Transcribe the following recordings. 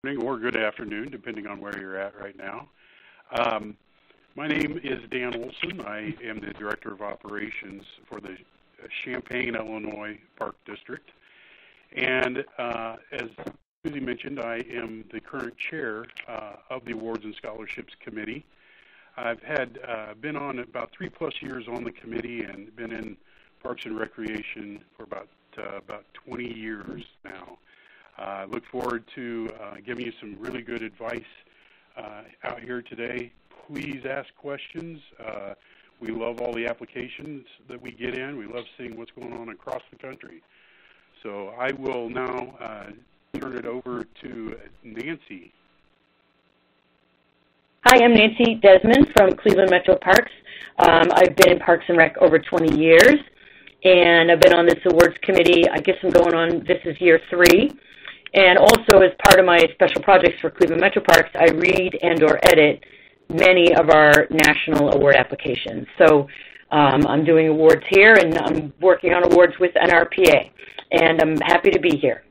morning or good afternoon, depending on where you're at right now. My name is Dan Olson. I am the Director of Operations for the Champaign, Illinois Park District. And as Susie mentioned, I am the current chair of the Awards and Scholarships Committee. I've been on about 3+ years on the committee and been in Parks and Recreation for about 20 years now. I look forward to giving you some really good advice out here today. Please ask questions. We love all the applications that we get in. We love seeing what's going on across the country. So I will now turn it over to Nancy. Hi, I'm Nancy Desmond from Cleveland Metro Parks. I've been in Parks and Rec over 20 years, and I've been on this awards committee. I guess I'm going on, this is year 3. And also, as part of my special projects for Cleveland Metro Parks, I read and or edit many of our national award applications. So I'm doing awards here, and I'm working on awards with NRPA, and I'm happy to be here.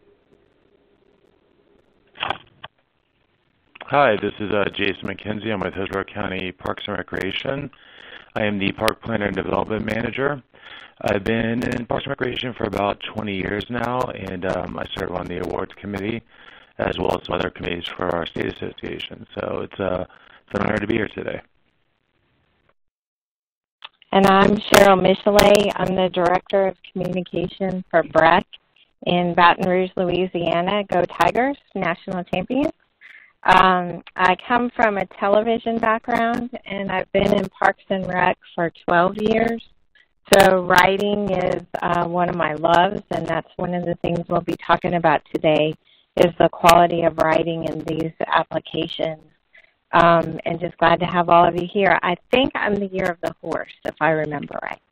Hi, this is Jason McKenzie. I'm with Hillsborough County Parks and Recreation. I am the Park Planner and Development Manager. I've been in Parks and Recreation for about 20 years now, and I serve on the awards committee as well as some other committees for our state association. So it's an honor to be here today. And I'm Cheryl Michelet. I'm the Director of Communication for BREC in Baton Rouge, Louisiana. Go Tigers, national champions. I come from a television background, and I've been in Parks and Rec for 12 years. So writing is one of my loves, and that's one of the things we'll be talking about today is the quality of writing in these applications. And just glad to have all of you here. I think I'm the year of the horse, if I remember right.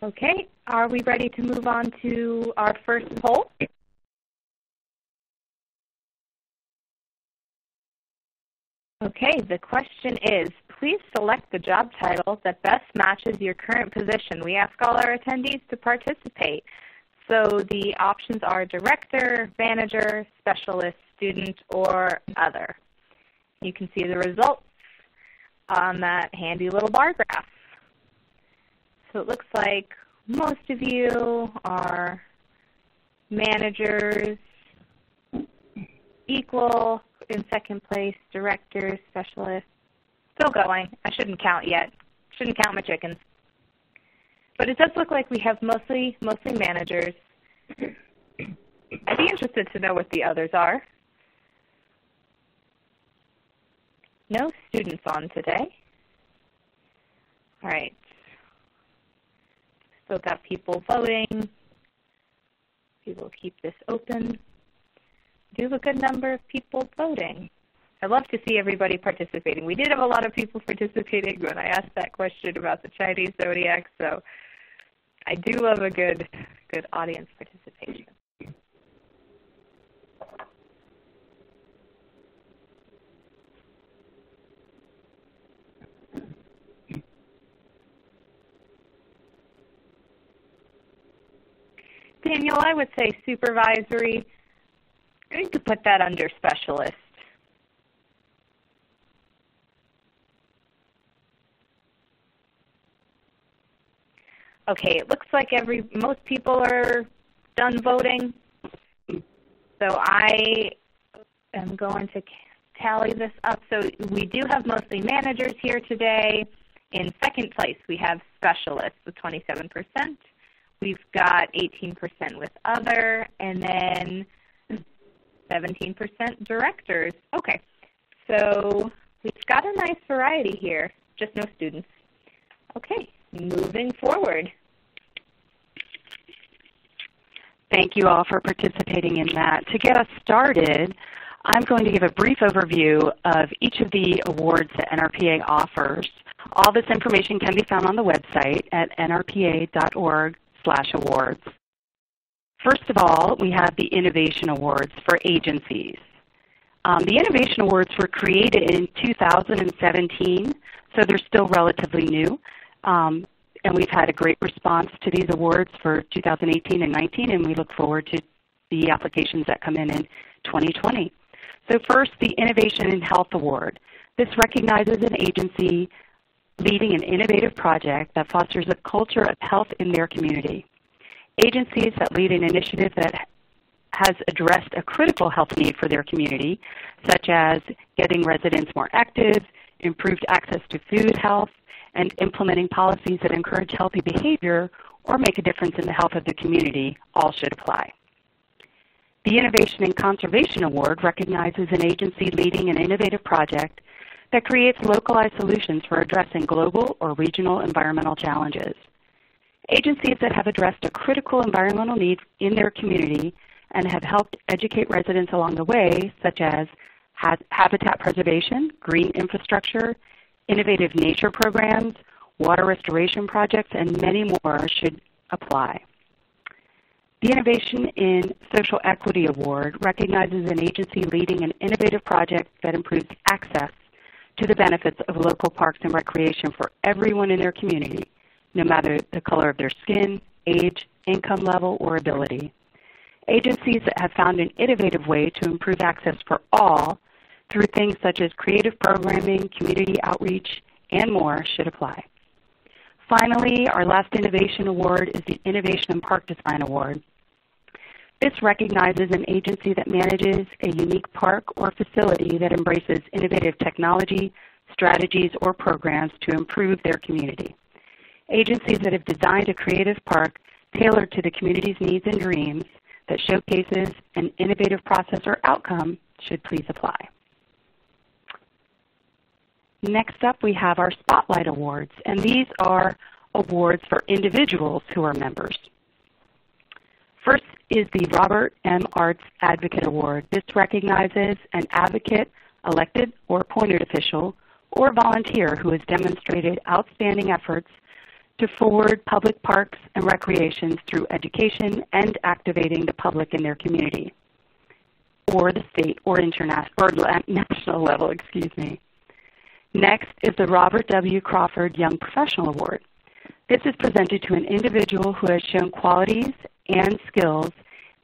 Okay, are we ready to move on to our first poll? Okay, the question is, please select the job title that best matches your current position. We ask all our attendees to participate. So the options are director, manager, specialist, student, or other. You can see the results on that handy little bar graph. So it looks like most of you are managers, equal in second place, directors, specialists. Still going. I shouldn't count yet. Shouldn't count my chickens. But it does look like we have mostly managers. I'd be interested to know what the others are. No students on today. All right. Still got people voting. We will keep this open. Do have a good number of people voting. I love to see everybody participating. We did have a lot of people participating when I asked that question about the Chinese zodiac, so I do love a good audience participation. Daniel, I would say supervisory. I need to put that under specialist. Okay, it looks like most people are done voting. So I am going to tally this up. So we do have mostly managers here today. In second place, we have specialists with 27%. We've got 18% with other, and then 17% directors. Okay, so we've got a nice variety here, just no students. Okay, moving forward. Thank you all for participating in that. To get us started, I'm going to give a brief overview of each of the awards that NRPA offers. All this information can be found on the website at nrpa.org/awards. First of all, we have the Innovation Awards for agencies. The Innovation Awards were created in 2017, so they're still relatively new. and we've had a great response to these awards for 2018 and 19, and we look forward to the applications that come in 2020. So first, the Innovation in Health Award. This recognizes an agency leading an innovative project that fosters a culture of health in their community. Agencies that lead an initiative that has addressed a critical health need for their community, such as getting residents more active, improved access to food health, and implementing policies that encourage healthy behavior or make a difference in the health of the community, all should apply. The Innovation in Conservation Award recognizes an agency leading an innovative project that creates localized solutions for addressing global or regional environmental challenges. Agencies that have addressed a critical environmental need in their community and have helped educate residents along the way, such as habitat preservation, green infrastructure, innovative nature programs, water restoration projects, and many more should apply. The Innovation in Social Equity Award recognizes an agency leading an innovative project that improves access to the benefits of local parks and recreation for everyone in their community, no matter the color of their skin, age, income level, or ability. Agencies that have found an innovative way to improve access for all through things such as creative programming, community outreach, and more should apply. Finally, our last innovation award is the Innovation in Park Design Award. This recognizes an agency that manages a unique park or facility that embraces innovative technology, strategies, or programs to improve their community. Agencies that have designed a creative park tailored to the community's needs and dreams that showcases an innovative process or outcome should please apply. Next up, we have our Spotlight Awards, and these are awards for individuals who are members. First is the Robert M. Arts Advocate Award. This recognizes an advocate, elected or appointed official, or volunteer who has demonstrated outstanding efforts to forward public parks and recreations through education and activating the public in their community, or the state or international or national level, excuse me. Next is the Robert W. Crawford Young Professional Award. This is presented to an individual who has shown qualities and skills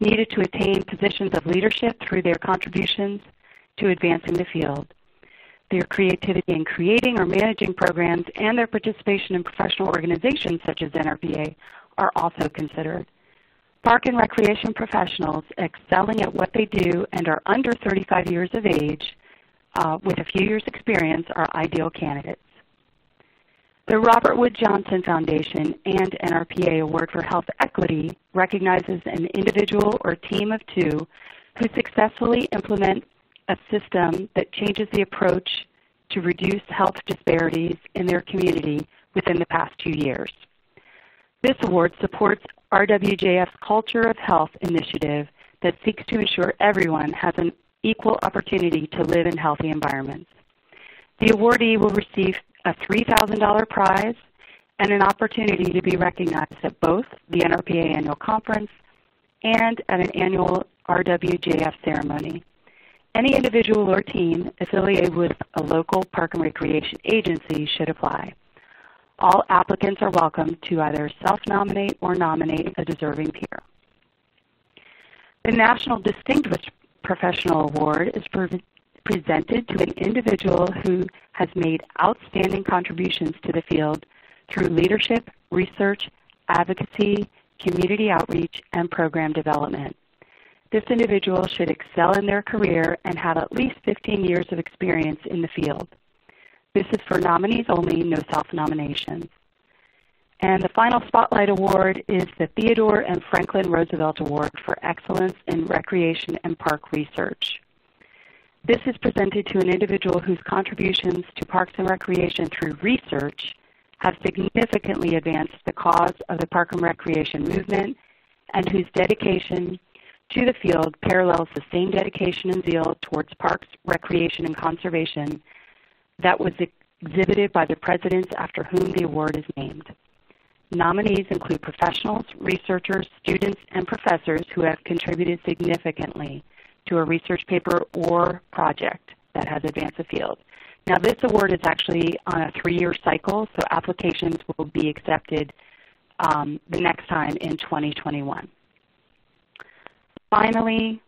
needed to attain positions of leadership through their contributions to advancing the field. Their creativity in creating or managing programs and their participation in professional organizations such as NRPA are also considered. Park and recreation professionals excelling at what they do and are under 35 years of age with a few years' experience are ideal candidates. The Robert Wood Johnson Foundation and NRPA Award for Health Equity recognizes an individual or team of two who successfully implement a system that changes the approach to reduce health disparities in their community within the past 2 years. This award supports RWJF's Culture of Health initiative that seeks to ensure everyone has an equal opportunity to live in healthy environments. The awardee will receive a $3,000 prize and an opportunity to be recognized at both the NRPA Annual Conference and at an annual RWJF ceremony. Any individual or team affiliated with a local park and recreation agency should apply. All applicants are welcome to either self-nominate or nominate a deserving peer. The National Distinguished Professional Award is presented to an individual who has made outstanding contributions to the field through leadership, research, advocacy, community outreach, and program development. This individual should excel in their career and have at least 15 years of experience in the field. This is for nominees only, no self-nominations. And the final Spotlight Award is the Theodore and Franklin Roosevelt Award for Excellence in Recreation and Park Research. This is presented to an individual whose contributions to parks and recreation through research have significantly advanced the cause of the park and recreation movement and whose dedication to the field parallels the same dedication and zeal towards parks, recreation, and conservation that was exhibited by the presidents after whom the award is named. Nominees include professionals, researchers, students, and professors who have contributed significantly to a research paper or project that has advanced the field. Now, this award is actually on a 3-year cycle, so applications will be accepted the next time in 2021. Finally,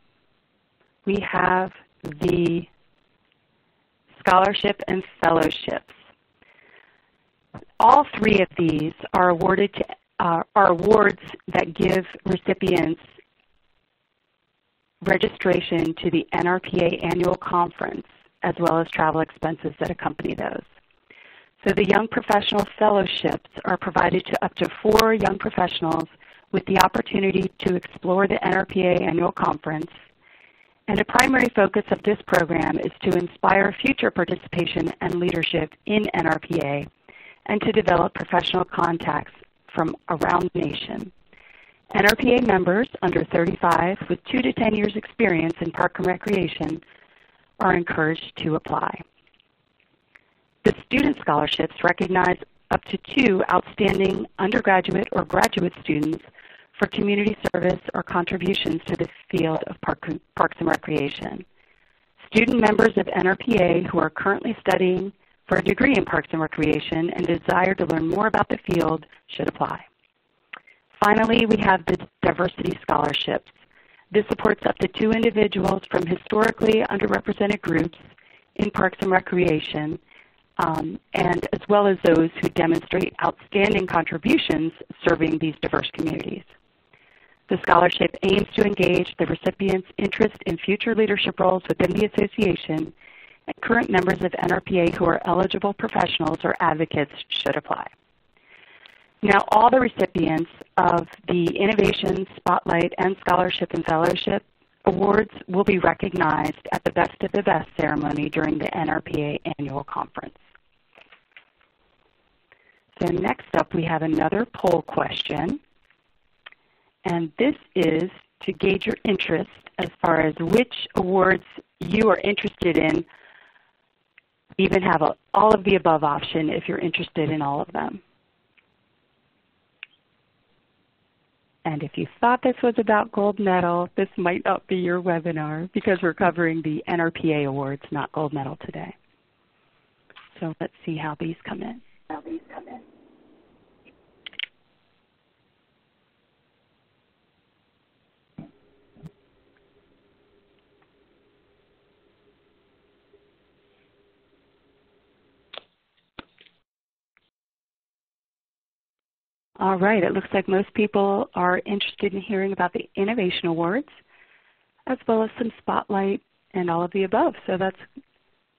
we have the scholarship and fellowships. All 3 of these are awarded to are awards that give recipients registration to the NRPA annual conference, as well as travel expenses that accompany those. So the Young Professional Fellowships are provided to up to 4 young professionals with the opportunity to explore the NRPA annual conference. And a primary focus of this program is to inspire future participation and leadership in NRPA and to develop professional contacts from around the nation. NRPA members under 35 with 2 to 10 years experience in park and recreation are encouraged to apply. The student scholarships recognize up to 2 outstanding undergraduate or graduate students for community service or contributions to the field of parks and recreation. Student members of NRPA who are currently studying for a degree in parks and recreation and desire to learn more about the field should apply. Finally, we have the diversity scholarships. This supports up to 2 individuals from historically underrepresented groups in parks and recreation, and as well as those who demonstrate outstanding contributions serving these diverse communities. The scholarship aims to engage the recipient's interest in future leadership roles within the association, and current members of NRPA who are eligible professionals or advocates should apply. Now, all the recipients of the Innovation, Spotlight, and Scholarship and Fellowship Awards will be recognized at the Best of the Best ceremony during the NRPA annual conference. So next up, we have another poll question. And this is to gauge your interest as far as which awards you are interested in. Even have all of the above option if you're interested in all of them. And if you thought this was about gold medal, this might not be your webinar because we're covering the NRPA awards, not gold medal today. So let's see how these come in. All right, it looks like most people are interested in hearing about the Innovation Awards, as well as some Spotlight and all of the above. So that's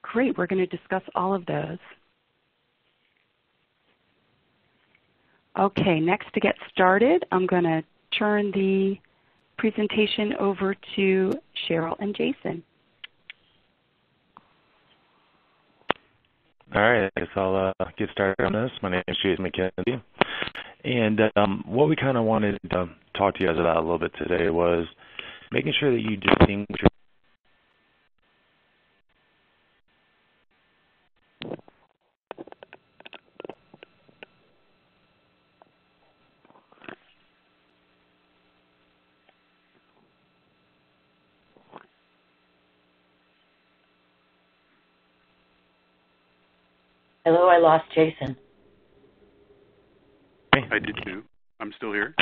great. We're going to discuss all of those. Okay, next to get started, I'm going to turn the presentation over to Cheryl and Jason. All right, I guess I'll get started on this. My name is Jason McKenzie. And what we kind of wanted to talk to you guys about a little bit today was making sure that you distinguish. Hello, I lost Jason. I did too. I'm still here.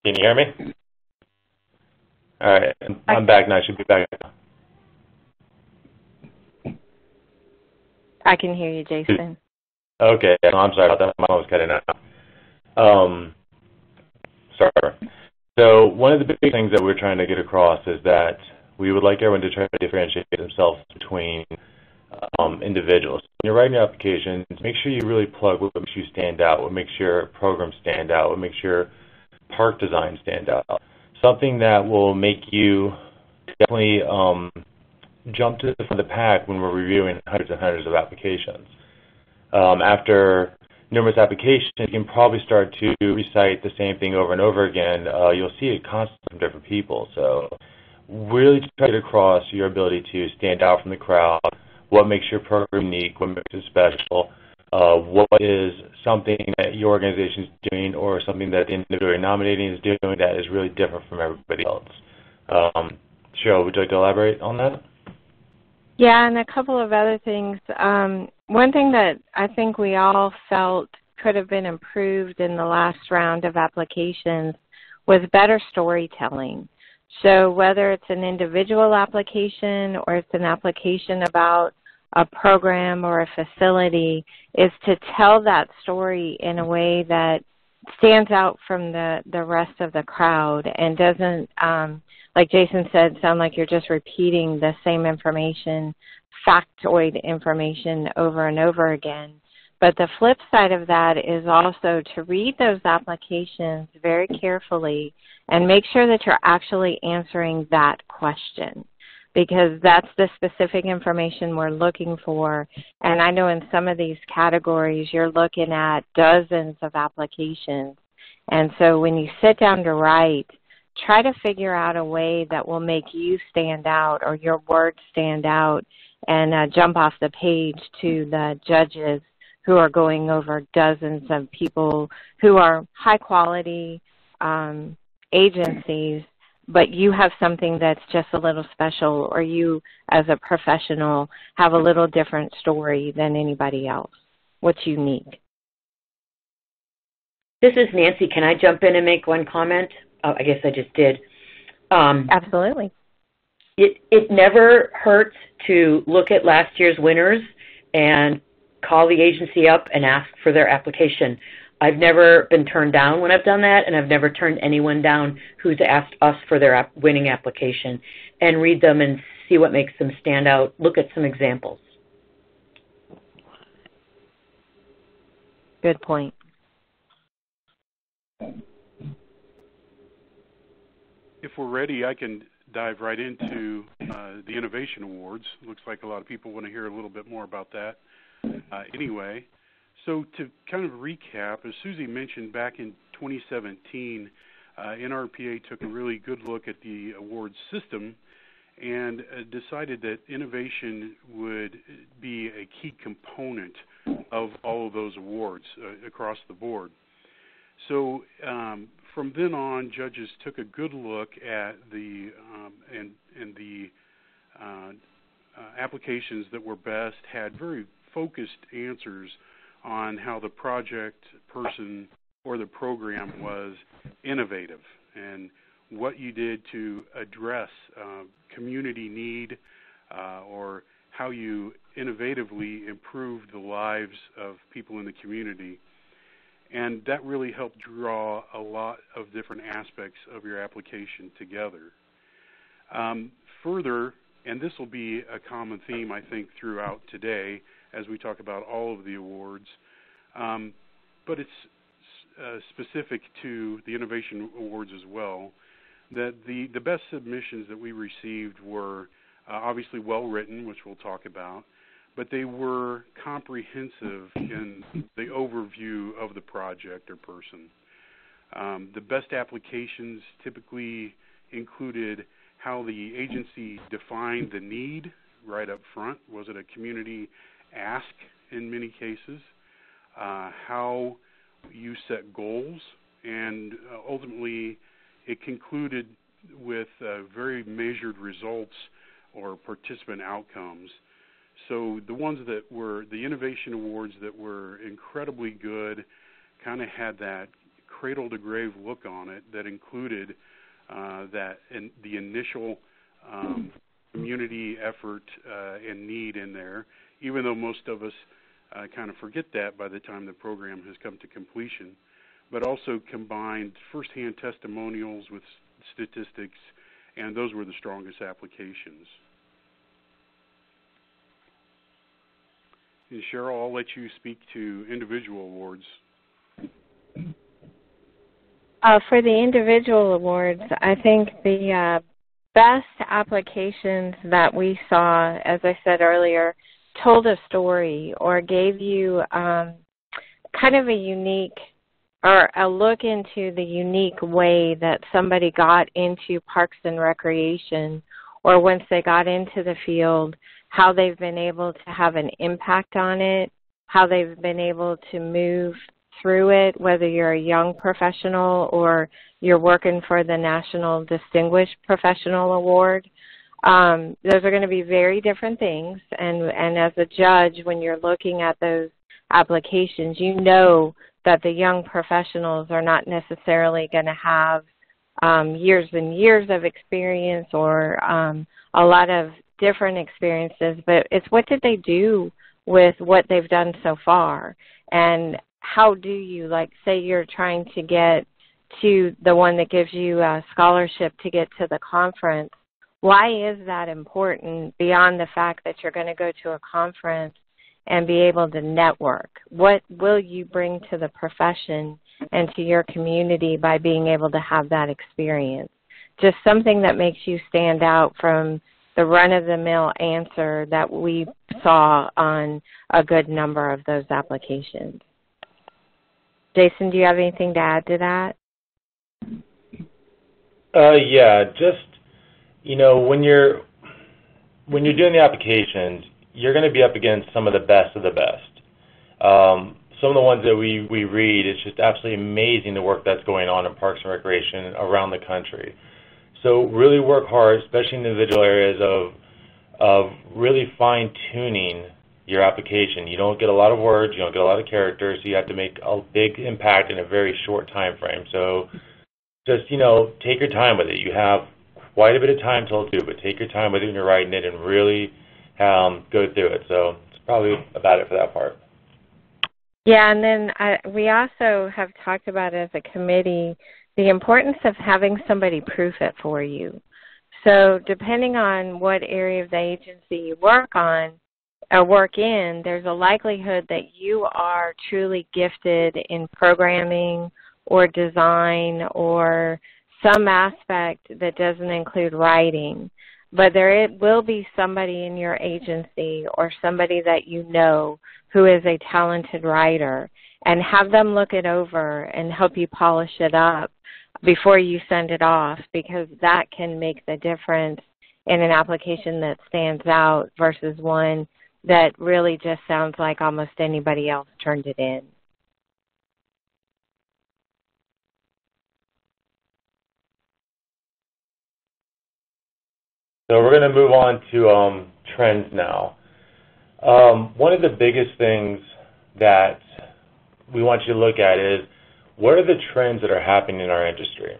Can you hear me? All right, I'm back now. I should be back now. I can hear you, Jason. Okay, I'm sorry about that. My phone was cutting out. Sorry. So one of the big things that we're trying to get across is that we would like everyone to try to differentiate themselves between individuals. When you're writing your application, make sure you really plug what makes you stand out, what makes your program stand out, what makes your park design stand out. Something that will make you definitely jump to the front of the pack when we're reviewing hundreds and hundreds of applications. After numerous applications, you can probably start to recite the same thing over and over again. You'll see it constantly from different people. So really try to cross your ability to stand out from the crowd, what makes your program unique, what makes it special, what is something that your organization is doing or something that the individual you're nominating is doing that is really different from everybody else. Cheryl, would you like to elaborate on that? Yeah, and a couple of other things. One thing that I think we all felt could have been improved in the last round of applications was better storytelling. So whether it's an individual application or it's an application about a program or a facility, is to tell that story in a way that stands out from the rest of the crowd and doesn't, like Jason said, sound like you're just repeating the same information, factoid information over and over again. But the flip side of that is also to read those applications very carefully and make sure that you're actually answering that question, because that's the specific information we're looking for. And I know in some of these categories you're looking at dozens of applications. And so when you sit down to write, try to figure out a way that will make you stand out or your words stand out and jump off the page to the judges who are going over dozens of people who are high quality agencies, but you have something that's just a little special, or you as a professional have a little different story than anybody else. What's unique? This is Nancy. Can I jump in and make one comment? Oh, I guess I just did. Absolutely. It never hurts to look at last year's winners and call the agency up and ask for their application. I've never been turned down when I've done that, and I've never turned anyone down who's asked us for their winning application, and read them and see what makes them stand out. Look at some examples. Good point. If we're ready, I can dive right into the Innovation Awards. Looks like a lot of people want to hear a little bit more about that. Anyway, so to kind of recap, as Susie mentioned, back in 2017, NRPA took a really good look at the award system and decided that innovation would be a key component of all of those awards across the board. So from then on, judges took a good look at the applications that were best, had very focused answers on how the project person or the program was innovative and what you did to address community need or how you innovatively improved the lives of people in the community. And that really helped draw a lot of different aspects of your application together. Further, and this will be a common theme, I think, throughout today as we talk about all of the awards, but it's specific to the Innovation Awards as well, that the best submissions that we received were obviously well-written, which we'll talk about, but they were comprehensive in the overview of the project or person. The best applications typically included how the agency defined the need right up front. Was it a community ask in many cases? How you set goals, and ultimately it concluded with very measured results or participant outcomes. So the ones that were the Innovation Awards that were incredibly good kind of had that cradle-to-grave look on it that included the initial community effort and need in there, even though most of us kind of forget that by the time the program has come to completion, but also combined firsthand testimonials with statistics, and those were the strongest applications. And Cheryl, I'll let you speak to individual awards. For the individual awards, I think the best applications that we saw, as I said earlier, told a story or gave you kind of a unique or a look into the unique way that somebody got into Parks and Recreation, or once they got into the field, how they've been able to have an impact on it, how they've been able to move through it, whether you're a young professional or you're working for the National Distinguished Professional Award. Those are going to be very different things, and as a judge, when you're looking at those applications, you know that the young professionals are not necessarily going to have years and years of experience or a lot of different experiences, but it's what did they do with what they've done so far, and how do you, like, say you're trying to get to the one that gives you a scholarship to get to the conference. Why is that important beyond the fact that you're going to go to a conference and be able to network? What will you bring to the profession and to your community by being able to have that experience? Just something that makes you stand out from the run-of-the-mill answer that we saw on a good number of those applications. Jason, do you have anything to add to that? Yeah, just, when you're doing the applications, you're going to be up against some of the best of the best. Some of the ones that we read, it's just absolutely amazing the work that's going on in Parks and Recreation around the country. So really work hard, especially in individual areas of really fine-tuning your application. You don't get a lot of words, you don't get a lot of characters, so you have to make a big impact in a very short time frame. So just, take your time with it. You have quite a bit of time till do, but take your time with it when you're writing it and really go through it. So it's probably about it for that part. Yeah, and then we also have talked about as a committee the importance of having somebody proof it for you. So depending on what area of the agency you work on or work in, there's a likelihood that you are truly gifted in programming or design or some aspect that doesn't include writing. But there will be somebody in your agency or somebody that you know who is a talented writer, and have them look it over and help you polish it up before you send it off, because that can make the difference in an application that stands out versus one that really just sounds like almost anybody else turned it in. So we're going to move on to trends now. One of the biggest things that we want you to look at is, what are the trends that are happening in our industry?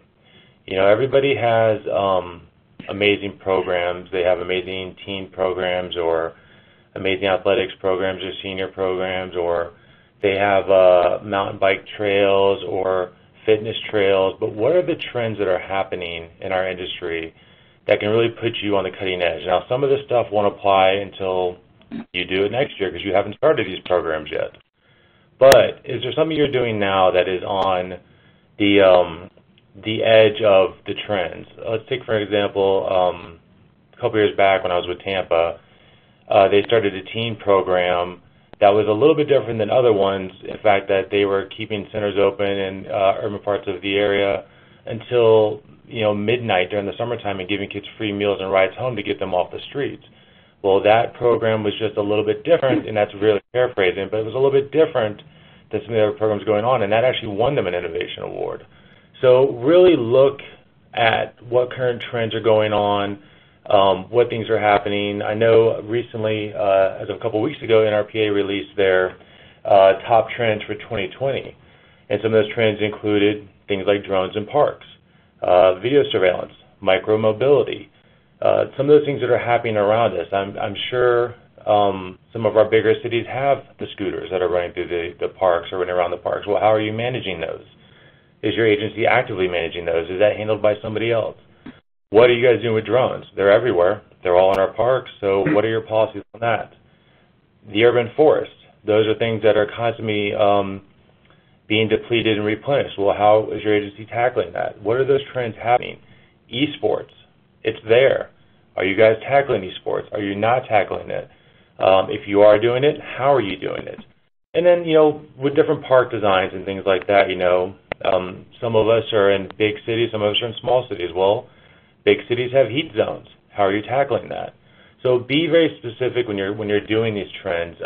Everybody has amazing programs. They have amazing teen programs or amazing athletics programs or senior programs, or they have mountain bike trails or fitness trails. But what are the trends that are happening in our industry that can really put you on the cutting edge? Now, some of this stuff won't apply until you do it next year because you haven't started these programs yet. But is there something you're doing now that is on the edge of the trends? Let's take, for example, a couple years back when I was with Tampa, they started a teen program that was a little bit different than other ones. In fact, that they were keeping centers open in urban parts of the area until midnight during the summertime and giving kids free meals and rides home to get them off the streets. Well, that program was just a little bit different, and that's really paraphrasing, but it was a little bit different than some of the other programs going on, and that actually won them an innovation award. So really look at what current trends are going on, what things are happening. I know recently, as of a couple of weeks ago, NRPA released their top trends for 2020, and some of those trends included things like drones in parks, video surveillance, micro-mobility, some of those things that are happening around us. I'm sure some of our bigger cities have the scooters that are running through the parks or running around the parks. Well, how are you managing those? Is your agency actively managing those? Is that handled by somebody else? What are you guys doing with drones? They're everywhere. They're all in our parks, so what are your policies on that? The urban forest, those are things that are constantly being depleted and replenished. Well, how is your agency tackling that? What are those trends happening? Esports, it's there. Are you guys tackling esports? Are you not tackling it? If you are doing it, how are you doing it? And then, with different park designs and things like that, some of us are in big cities, some of us are in small cities. Well, big cities have heat zones. How are you tackling that? So be very specific when you're doing these trends,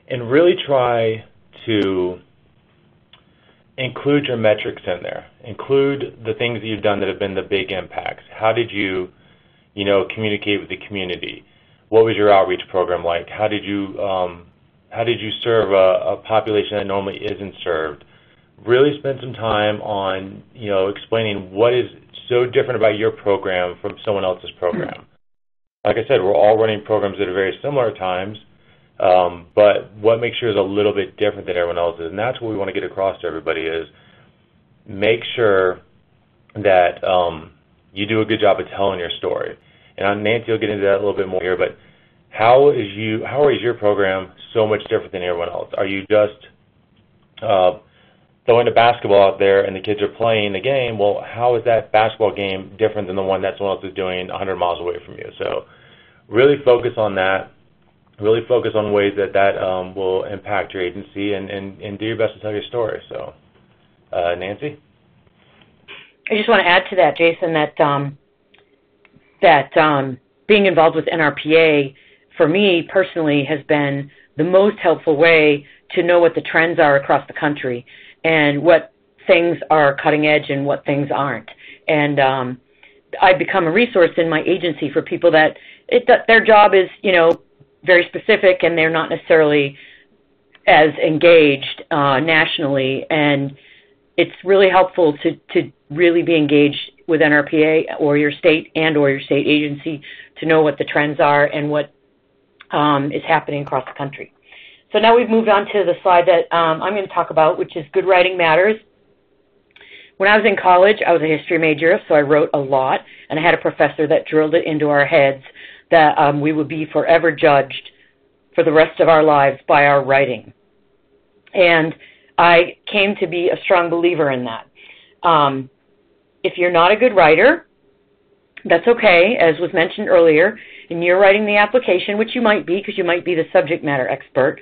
and really try to include your metrics in there. Include the things that you've done that have been the big impacts. How did you communicate with the community? What was your outreach program like? How did you serve a population that normally isn't served? Really spend some time on, explaining what is so different about your program from someone else's program. Like I said, we're all running programs that are very similar at times, but what makes yours a little bit different than everyone else's? And that's what we want to get across to everybody is make sure that you do a good job of telling your story. And Nancy will get into that a little bit more here, but how is your program so much different than everyone else? Are you just throwing a basketball out there and the kids are playing the game? Well, how is that basketball game different than the one that someone else is doing 100 miles away from you? So really focus on that. Really focus on ways that will impact your agency and do your best to tell your story. So, Nancy? I just want to add to that, Jason, that being involved with NRPA, for me personally, has been the most helpful way to know what the trends are across the country and what things are cutting edge and what things aren't. And I've become a resource in my agency for people that their job is, very specific and they're not necessarily as engaged nationally. And it's really helpful to really be engaged with NRPA or your state agency to know what the trends are and what is happening across the country. So now we've moved on to the slide that I'm going to talk about, which is Good Writing Matters. When I was in college, I was a history major, so I wrote a lot, and I had a professor that drilled it into our heads that we would be forever judged for the rest of our lives by our writing. And I came to be a strong believer in that. If you're not a good writer, that's okay, as was mentioned earlier, and you're writing the application, which you might be because you might be the subject matter expert,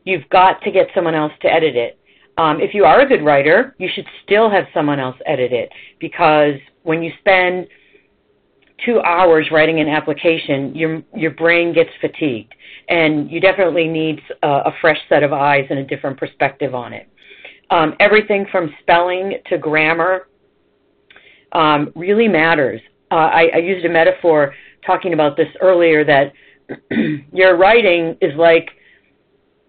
you've got to get someone else to edit it. If you are a good writer, you should still have someone else edit it, because when you spend 2 hours writing an application, your brain gets fatigued, and you definitely need a fresh set of eyes and a different perspective on it. Everything from spelling to grammar really matters. I used a metaphor talking about this earlier, that your writing is like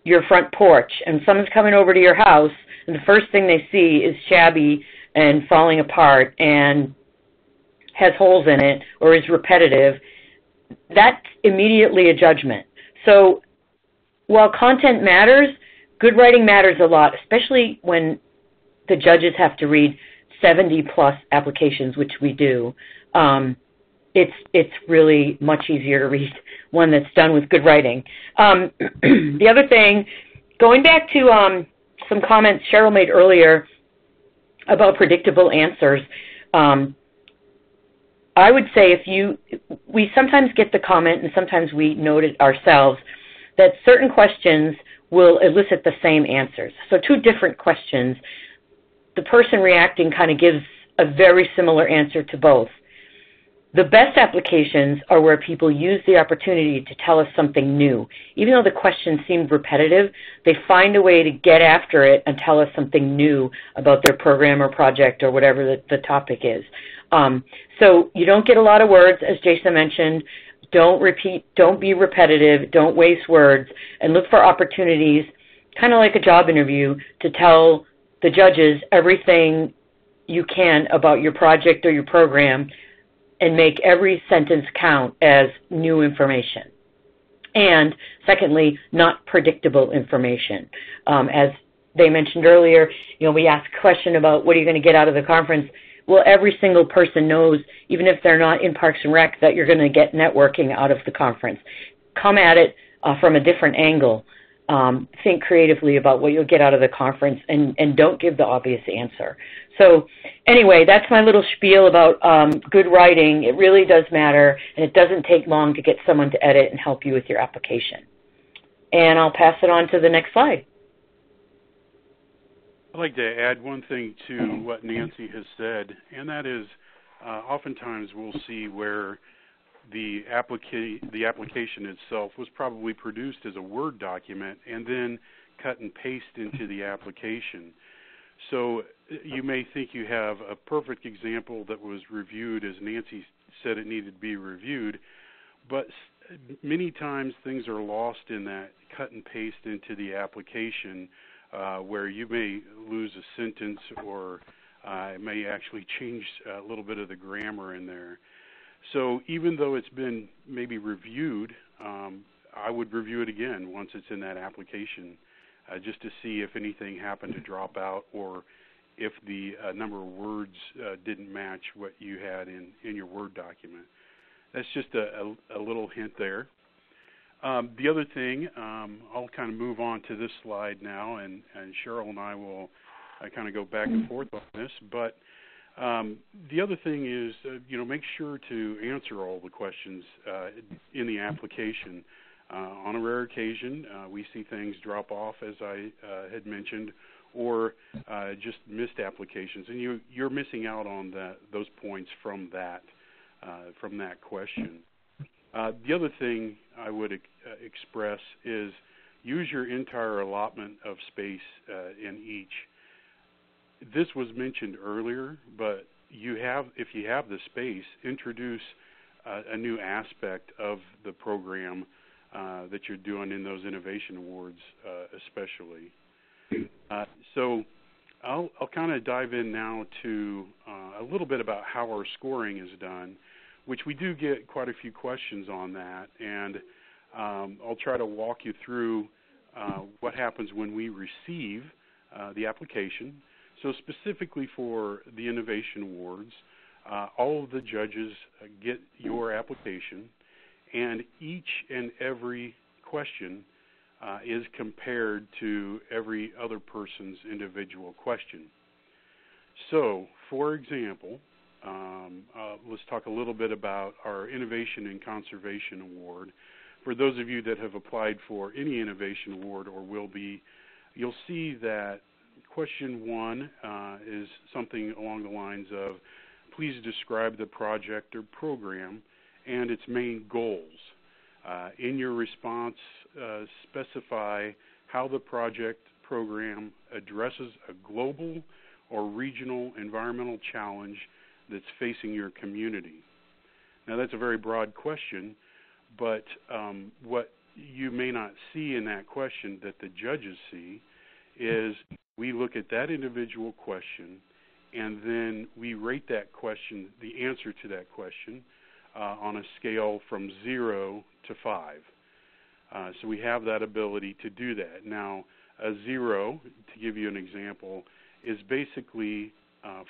your front porch, and someone's coming over to your house, and the first thing they see is shabby and falling apart and has holes in it or is repetitive. That's immediately a judgment. So while content matters, good writing matters a lot, especially when the judges have to read 70-plus applications, which we do. It's really much easier to read one that's done with good writing. The other thing, going back to some comments Cheryl made earlier about predictable answers, I would say we sometimes get the comment, and sometimes we note it ourselves, that certain questions will elicit the same answers. So 2 different questions, the person reacting kind of gives a very similar answer to both. The best applications are where people use the opportunity to tell us something new. Even though the question seemed repetitive, they find a way to get after it and tell us something new about their program or project or whatever the topic is. So you don't get a lot of words, as Jason mentioned. Don't repeat, don't be repetitive, don't waste words, and look for opportunities, kind of like a job interview, to tell the judges everything you can about your project or your program, and make every sentence count as new information. And secondly, not predictable information. As they mentioned earlier, we asked a question about what are you going to get out of the conference. Well, every single person knows, even if they're not in Parks and Rec, that you're going to get networking out of the conference. Come at it from a different angle. Think creatively about what you'll get out of the conference, and don't give the obvious answer. So anyway, that's my little spiel about good writing. It really does matter, and it doesn't take long to get someone to edit and help you with your application. And I'll pass it on to the next slide. I'd like to add one thing to what Nancy has said, and that is oftentimes we'll see where the application itself was probably produced as a Word document and then cut and paste into the application. So you may think you have a perfect example that was reviewed as Nancy said it needed to be reviewed, but many times things are lost in that cut and paste into the application, where you may lose a sentence, or it may actually change a little bit of the grammar in there. So even though it's been maybe reviewed, I would review it again once it's in that application, just to see if anything happened to drop out, or if the number of words didn't match what you had in your Word document. That's just a little hint there. The other thing, I'll kind of move on to this slide now, and Cheryl and I will kind of go back and forth on this. But the other thing is, make sure to answer all the questions in the application. On a rare occasion, we see things drop off, as I had mentioned, or just missed applications, and you're missing out on those points from that question. The other thing I would express is use your entire allotment of space in each. This was mentioned earlier, but if you have the space, introduce a new aspect of the program that you're doing in those innovation awards, especially. So I'll kind of dive in now to a little bit about how our scoring is done, which we do get quite a few questions on that, and I'll try to walk you through what happens when we receive the application. So specifically for the Innovation Awards, all of the judges get your application, and each and every question is compared to every other person's individual question. So, for example, let's talk a little bit about our Innovation and Conservation Award. For those of you that have applied for any Innovation Award or will be, you'll see that question 1 is something along the lines of, please describe the project or program and its main goals. In your response, specify how the project program addresses a global or regional environmental challenge that's facing your community. Now, that's a very broad question, but what you may not see in that question that the judges see is we look at that individual question, and then we rate that question, the answer to that question, on a scale from 0 to 5. So we have that ability to do that. Now, a 0, to give you an example, is basically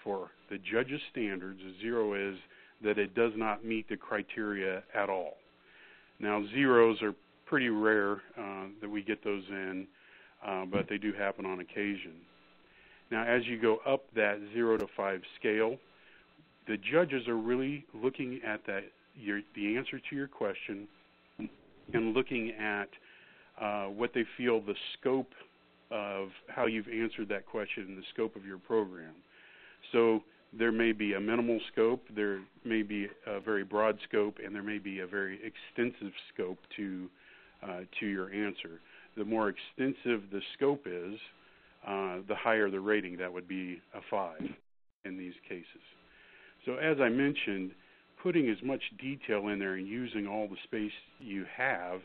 for the judges' standards, a 0 is that it does not meet the criteria at all. Now, zeros are pretty rare that we get those in, but they do happen on occasion. Now, as you go up that 0 to 5 scale, the judges are really looking at the answer to your question and looking at what they feel the scope of how you've answered that question and the scope of your program. So there may be a minimal scope, there may be a very broad scope, and there may be a very extensive scope to your answer. The more extensive the scope is, the higher the rating. That would be a 5 in these cases. So as I mentioned, putting as much detail in there and using all the space you have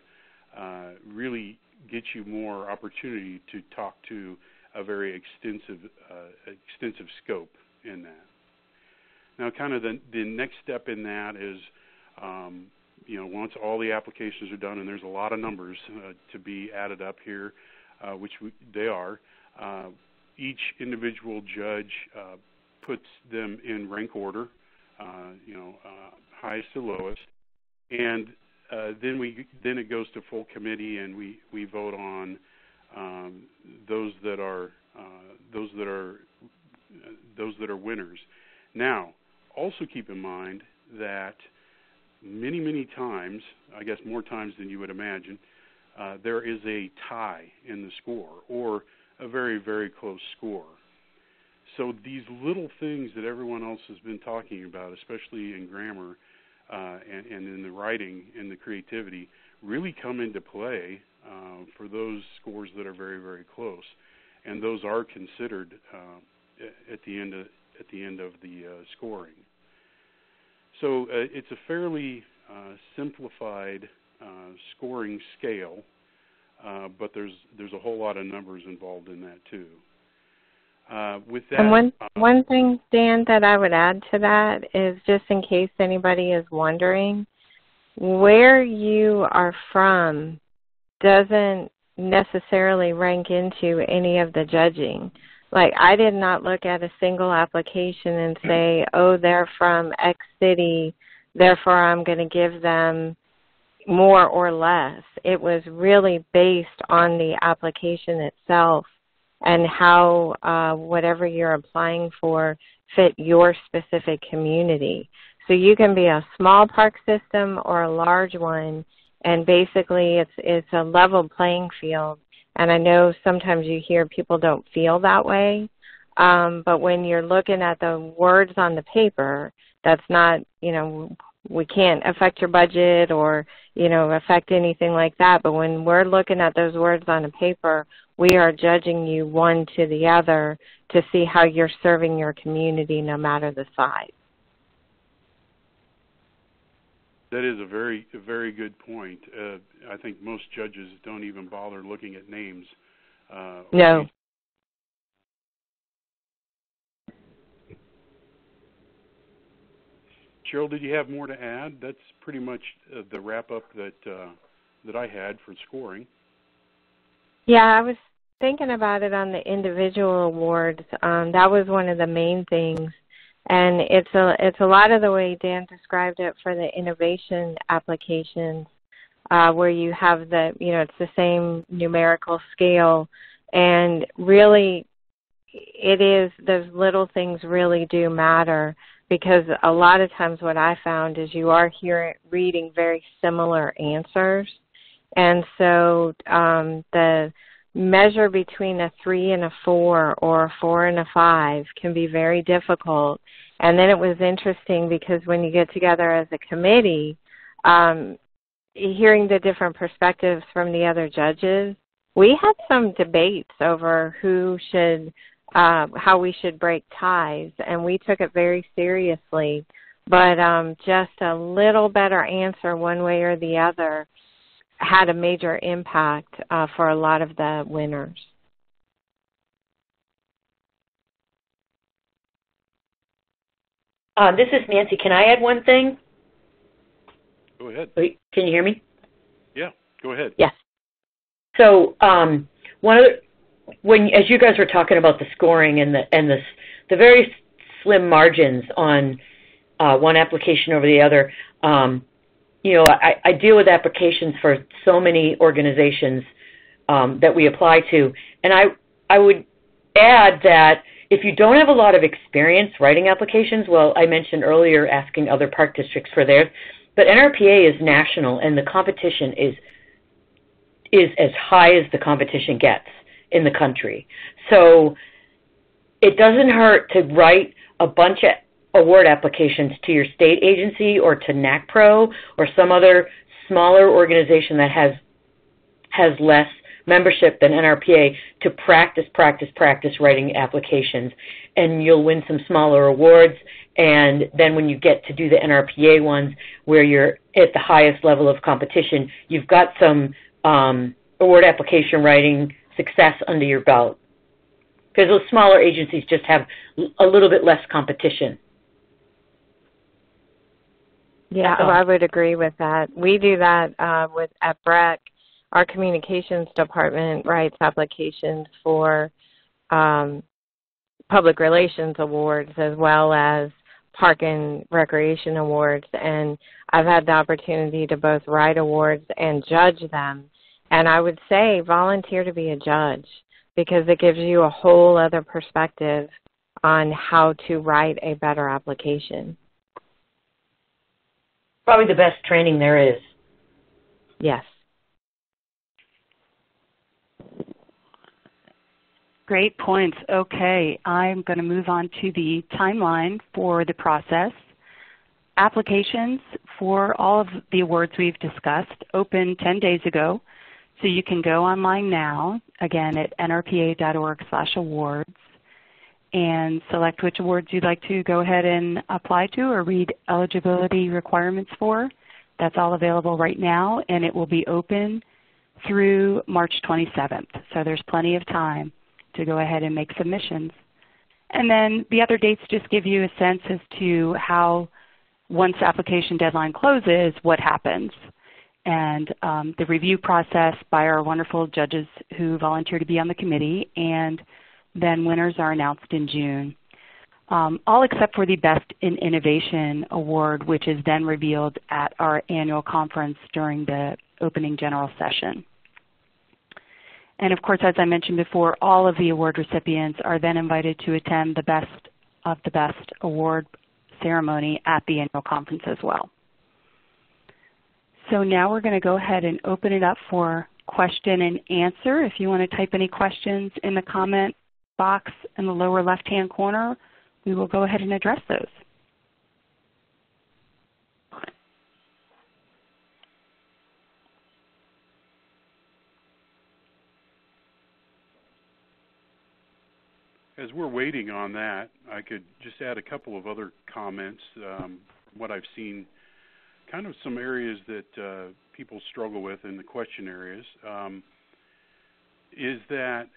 really gets you more opportunity to talk to a very extensive scope in that. Now, kind of the next step in that is, once all the applications are done, and there's a lot of numbers to be added up here, which they are, each individual judge puts them in rank order, highest to lowest, and then it goes to full committee, and we vote on those that are winners. Now, also keep in mind that many times, I guess more times than you would imagine, there is a tie in the score or a very, very close score. So these little things that everyone else has been talking about, especially in grammar and in the writing and the creativity, really come into play for those scores that are very, very close. And those are considered at the end of the scoring. So it's a fairly simplified scoring scale, but there's a whole lot of numbers involved in that too. With that, and one thing, Dan, that I would add to that is, just in case anybody is wondering, where you are from doesn't necessarily rank into any of the judging. Like, I did not look at a single application and say, oh, they're from X city, therefore I'm going to give them more or less. It was really based on the application itself and how whatever you're applying for fit your specific community. So you can be a small park system or a large one, and basically it's a level playing field. And I know sometimes you hear people don't feel that way, but when you're looking at the words on the paper, that's not, we can't affect your budget or, affect anything like that. But when we're looking at those words on a paper, we are judging you one to the other to see how you're serving your community no matter the size. That is a very good point. I think most judges don't even bother looking at names. No. Cheryl, did you have more to add? That's pretty much the wrap-up that I had for scoring. Yeah, I was thinking about it on the individual awards. That was one of the main things. And it's a lot of the way Dan described it for the innovation applications, where you have it's the same numerical scale. And really, it is, those little things really do matter, because a lot of times what I found is you are reading very similar answers. And so the measure between a 3 and a 4 or a 4 and a 5 can be very difficult. And then it was interesting because when you get together as a committee, hearing the different perspectives from the other judges, we had some debates over who should, how we should break ties, and we took it very seriously. But just a little better answer one way or the other had a major impact for a lot of the winners. This is Nancy. Can I add one thing? Go ahead. Can you hear me? Yeah, go ahead. Yes. So as you guys were talking about the scoring and the very slim margins on one application over the other, I deal with applications for so many organizations that we apply to, and I would add that if you don't have a lot of experience writing applications, well, I mentioned earlier asking other park districts for theirs, but NRPA is national, and the competition is as high as the competition gets in the country. So it doesn't hurt to write a bunch of award applications to your state agency or to NACPRO or some other smaller organization that has less membership than NRPA to practice writing applications, and you'll win some smaller awards. And then when you get to do the NRPA ones where you're at the highest level of competition, you've got some award application writing success under your belt, because those smaller agencies just have a little bit less competition. Yeah, I would agree with that. We do that at BREC. Our communications department writes applications for public relations awards as well as park and recreation awards. And I've had the opportunity to both write awards and judge them. And I would say volunteer to be a judge, because it gives you a whole other perspective on how to write a better application. Probably the best training there is. Yes. Great points. Okay, I'm going to move on to the timeline for the process. Applications for all of the awards we've discussed opened 10 days ago, so you can go online now, again at nrpa.org/awards, and select which awards you'd like to go ahead and apply to or read eligibility requirements for. That's all available right now, and it will be open through March 27th. So there's plenty of time to go ahead and make submissions. And then the other dates just give you a sense as to how, once the application deadline closes, what happens. And the review process by our wonderful judges who volunteer to be on the committee, and then winners are announced in June. All except for the Best in Innovation Award, which is then revealed at our annual conference during the opening general session. And of course, as I mentioned before, all of the award recipients are then invited to attend the Best of the Best award ceremony at the annual conference as well. So now we're going to go ahead and open it up for question and answer. If you want to type any questions in the comment box in the lower left-hand corner, we will go ahead and address those. As we're waiting on that, I could just add a couple of other comments. What I've seen, kind of some areas that people struggle with in the question areas, is that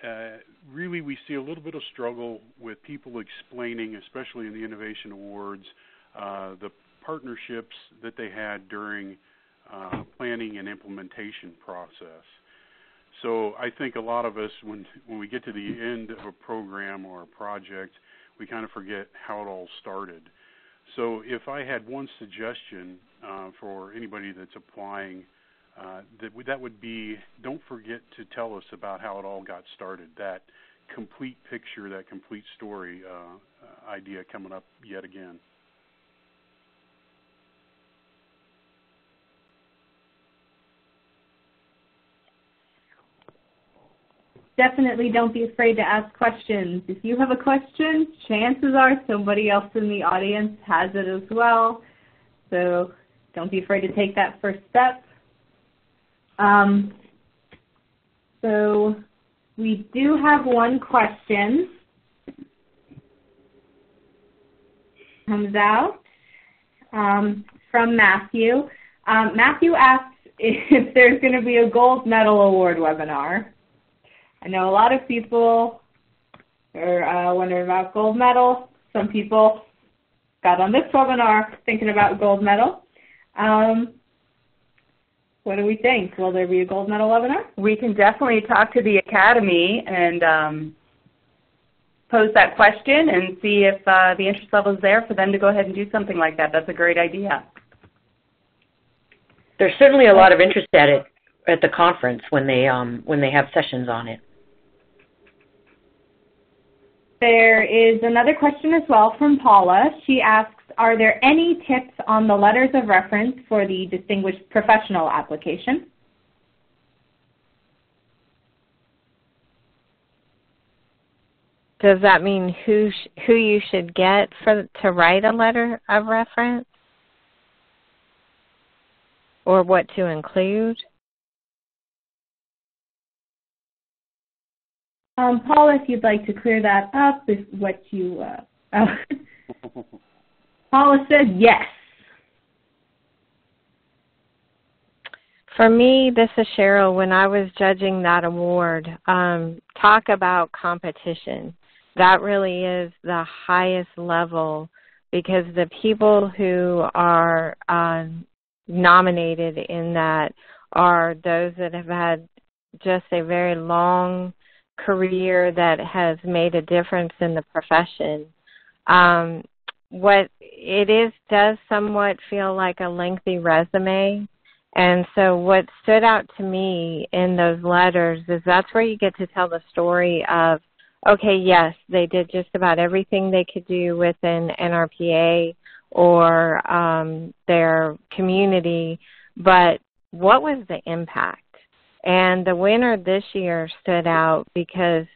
really we see a little bit of struggle with people explaining, especially in the Innovation Awards, the partnerships that they had during planning and implementation process. So I think a lot of us, when we get to the end of a program or a project, we kind of forget how it all started. So if I had one suggestion for anybody that's applying, that would be, don't forget to tell us about how it all got started. That complete picture, that complete story idea coming up yet again. Definitely don't be afraid to ask questions. If you have a question, chances are somebody else in the audience has it as well. So don't be afraid to take that first step. So we do have one question. Comes out from Matthew. Matthew asks if there's going to be a gold medal award webinar. I know a lot of people are wondering about gold medal. Some people got on this webinar thinking about gold medal. What do we think? Will there be a gold medal webinar? We can definitely talk to the Academy and pose that question and see if the interest level is there for them to go ahead and do something like that. That's a great idea. There's certainly a lot of interest at it at the conference when they have sessions on it. There is another question as well from Paula. She asks, are there any tips on the letters of reference for the Distinguished Professional application? Does that mean who you should get to write a letter of reference? Or what to include? Paula, if you'd like to clear that up, is what you... Paula said yes. For me, this is Cheryl. When I was judging that award, talk about competition. That really is the highest level because the people who are nominated in that are those that have had just a very long career that has made a difference in the profession. What it is does somewhat feel like a lengthy resume. And so what stood out to me in those letters is that's where you get to tell the story of, okay, yes, they did just about everything they could do within NRPA or their community, but what was the impact? And the winner this year stood out because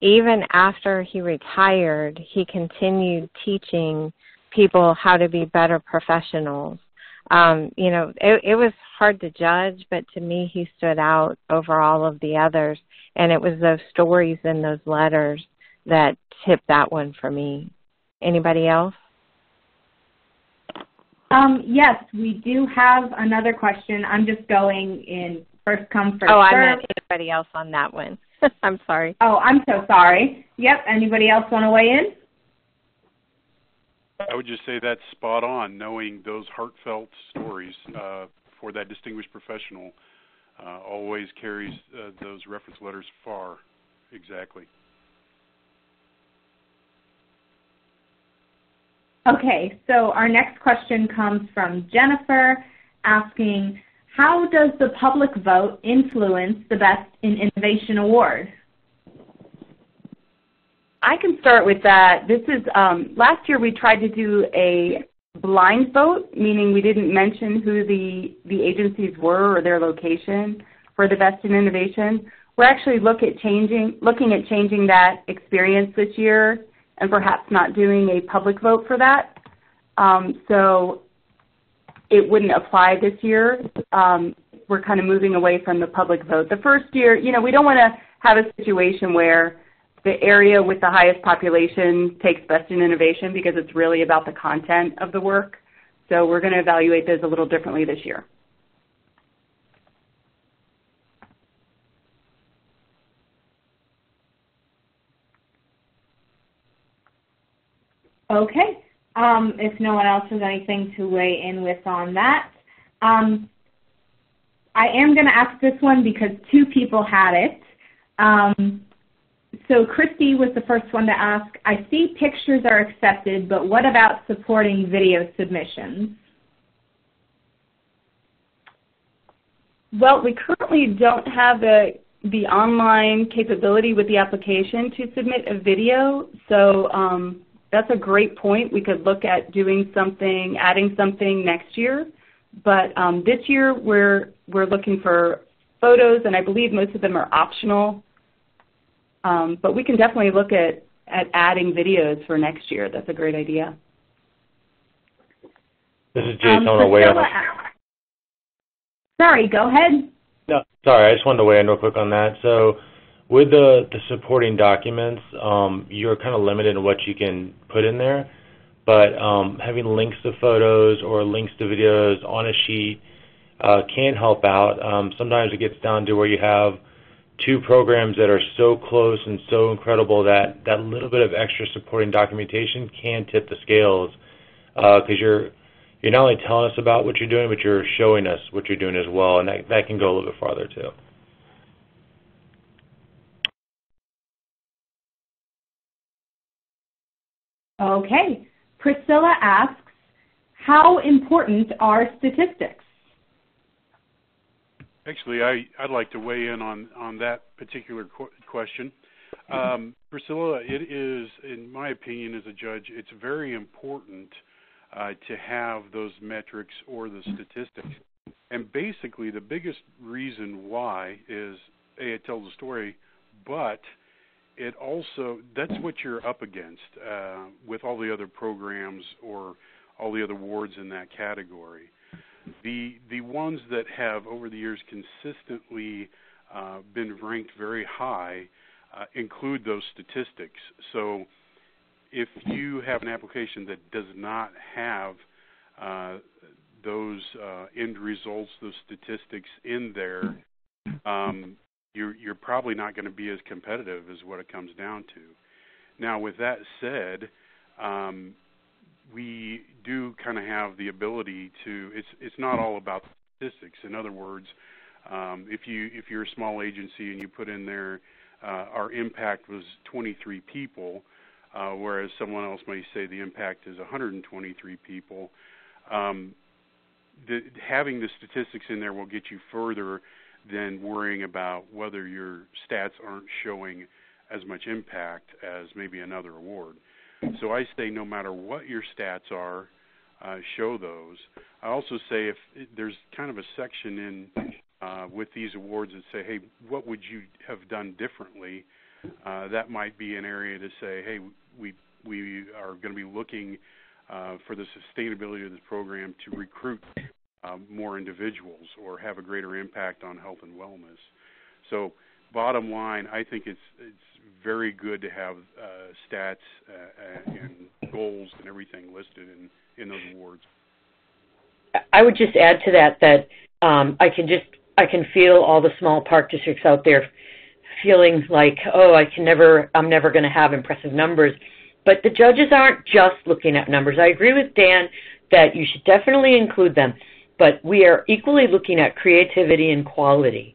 even after he retired, he continued teaching people how to be better professionals. You know, it was hard to judge, but to me he stood out over all of the others, and it was those stories in those letters that tipped that one for me. Anybody else? Yes, we do have another question. I'm just going in first come, first serve. Oh, I meant anybody else on that one. I'm sorry. Oh, I'm so sorry. Yep, anybody else want to weigh in? I would just say that's spot on, knowing those heartfelt stories for that distinguished professional always carries those reference letters far. Exactly. Okay, so our next question comes from Jennifer asking, how does the public vote influence the Best in Innovation Award? I can start with that. This is, last year we tried to do a blind vote, meaning we didn't mention who the agencies were or their location for the Best in Innovation. We're actually looking at changing that experience this year and perhaps not doing a public vote for that. So it wouldn't apply this year. We're kind of moving away from the public vote. The first year, you know, we don't want to have a situation where the area with the highest population takes Best in Innovation because it's really about the content of the work. So we're going to evaluate those a little differently this year. Okay. If no one else has anything to weigh in with on that, I am going to ask this one because two people had it. So Christy was the first one to ask, I see pictures are accepted, but what about supporting video submissions? Well, we currently don't have the online capability with the application to submit a video, so that's a great point. We could look at doing something, adding something next year, but this year we're looking for photos, and I believe most of them are optional. But we can definitely look at adding videos for next year. That's a great idea. This is Jason. I want to weigh in. Sorry, go ahead. No, sorry, I just wanted to weigh in real quick on that. So with the supporting documents, you're kind of limited in what you can put in there. But having links to photos or links to videos on a sheet can help out. Sometimes it gets down to where you have two programs that are so close and so incredible that that little bit of extra supporting documentation can tip the scales because you're not only telling us about what you're doing, but you're showing us what you're doing as well, and that can go a little bit farther too. Okay. Priscilla asks, how important are statistics? Actually, I'd like to weigh in on that particular question. Priscilla, it is, in my opinion as a judge, it's very important to have those metrics or the statistics. And basically, the biggest reason why is, A, it tells a story, but it also, that's what you're up against with all the other programs or all the other awards in that category. The ones that have over the years consistently been ranked very high include those statistics. So if you have an application that does not have those end results, those statistics in there, you're probably not going to be as competitive as what it comes down to. Now, with that said, we do kind of have the ability to. It's not all about statistics. In other words, if you're a small agency and you put in there, our impact was 23 people, whereas someone else may say the impact is 123 people. Having the statistics in there will get you further than worrying about whether your stats aren't showing as much impact as maybe another award. So I say no matter what your stats are, show those. I also say if there's kind of a section in with these awards that say, hey, what would you have done differently? That might be an area to say, hey, we are going to be looking for the sustainability of this program to recruit more individuals or have a greater impact on health and wellness. So bottom line, I think it's very good to have stats and goals and everything listed in those awards. I would just add to that I can feel all the small park districts out there feeling like, oh, I'm never going to have impressive numbers. But the judges aren't just looking at numbers. I agree with Dan that you should definitely include them, but we are equally looking at creativity and quality.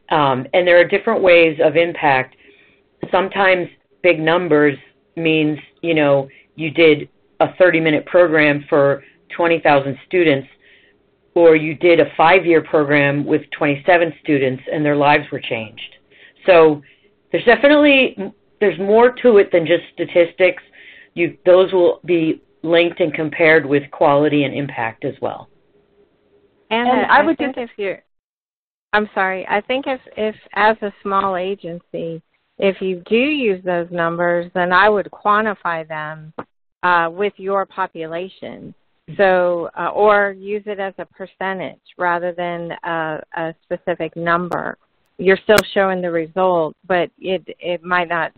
And there are different ways of impact. Sometimes big numbers means, you did a 30-minute program for 20,000 students, or you did a 5-year program with 27 students and their lives were changed. So there's more to it than just statistics. Those will be linked and compared with quality and impact as well. And I think if as a small agency, if you do use those numbers, then I would quantify them with your population. So, or use it as a percentage rather than a specific number. You're still showing the result, but it might not,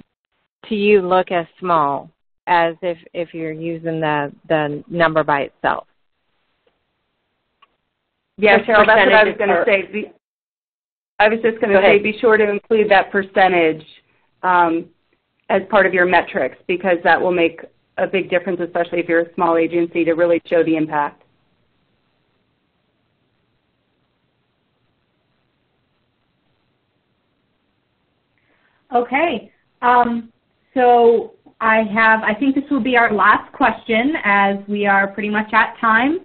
to you, look as small as if you're using the number by itself. Yeah, Cheryl, that's what I was going to say. I was just going to say, be sure to include that percentage as part of your metrics, because that will make a big difference, especially if you're a small agency, to really show the impact. Okay. So I think this will be our last question, as we are pretty much at time.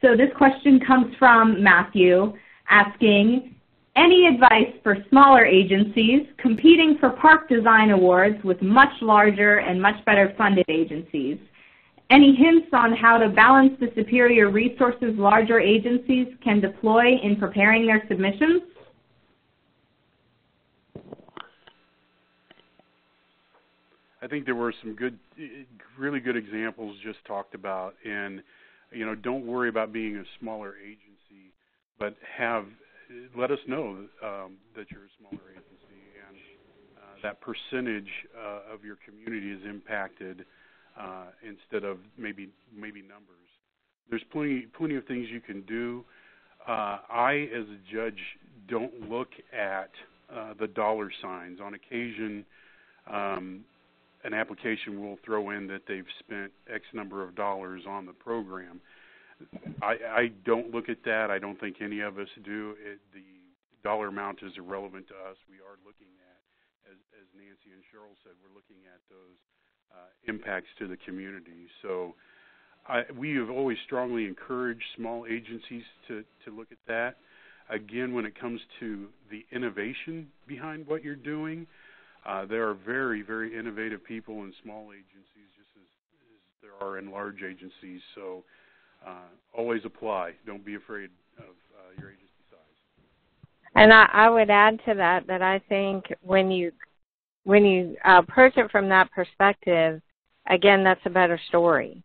So this question comes from Matthew, asking, any advice for smaller agencies competing for park design awards with much larger and much better funded agencies? Any hints on how to balance the superior resources larger agencies can deploy in preparing their submissions? I think there were some really good examples just talked about, and don't worry about being a smaller agency, but let us know that you're a smaller agency, and that percentage of your community is impacted instead of maybe numbers. There's plenty of things you can do. I, as a judge, don't look at the dollar signs. On occasion, an application will throw in that they've spent X number of dollars on the program. I don't look at that. I don't think any of us do. The dollar amount is irrelevant to us. We are looking at, as Nancy and Cheryl said, we're looking at those impacts to the community. So we have always strongly encouraged small agencies to look at that. Again, when it comes to the innovation behind what you're doing, there are very, very innovative people in small agencies, just as there are in large agencies. So always apply. Don't be afraid of your agency size. And I would add to that I think when you approach it from that perspective, again, that's a better story.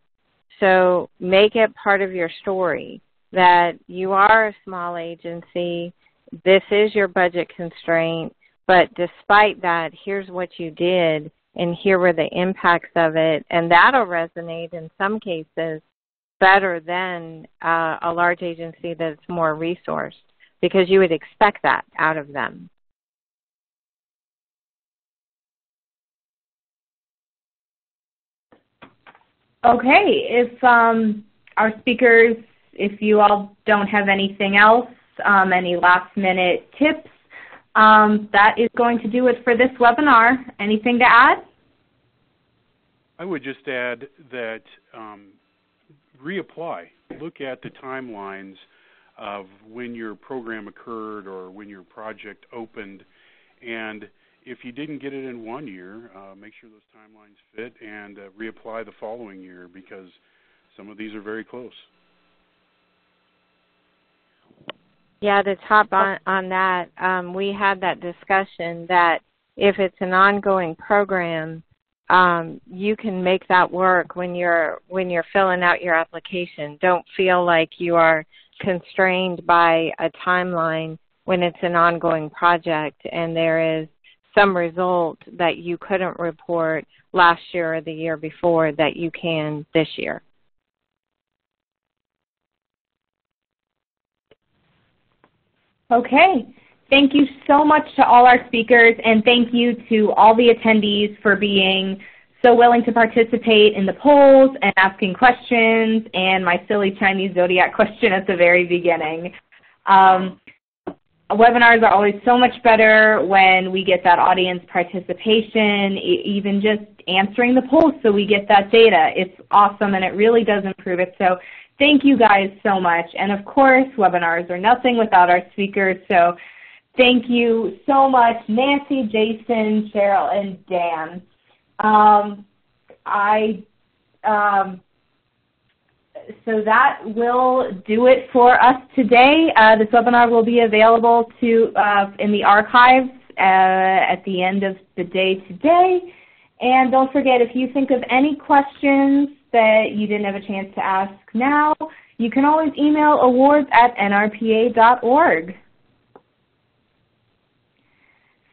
So make it part of your story that you are a small agency, this is your budget constraint, but despite that, here's what you did, and here were the impacts of it, and that'll resonate in some cases better than a large agency that's more resourced, because you would expect that out of them. Okay, if our speakers, if you all don't have anything else, any last-minute tips, that is going to do it for this webinar. Anything to add? I would just add that reapply. Look at the timelines of when your program occurred or when your project opened, and if you didn't get it in 1 year, make sure those timelines fit and reapply the following year, because some of these are very close. Yeah, to top on that, we had that discussion that if it's an ongoing program, you can make that work when you're filling out your application. Don't feel like you are constrained by a timeline when it's an ongoing project and there is some result that you couldn't report last year or the year before that you can this year. Okay. Thank you so much to all our speakers, and thank you to all the attendees for being so willing to participate in the polls and asking questions and my silly Chinese zodiac question at the very beginning. Webinars are always so much better when we get that audience participation, even just answering the polls so we get that data. It's awesome, and it really does improve it. So thank you guys so much. And of course, webinars are nothing without our speakers. So thank you so much, Nancy, Jason, Cheryl, and Dan. So that will do it for us today. This webinar will be available in the archives at the end of the day today. And don't forget, if you think of any questions that you didn't have a chance to ask now, you can always email awards@nrpa.org.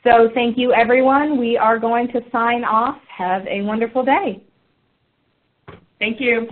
So thank you, everyone. We are going to sign off. Have a wonderful day. Thank you.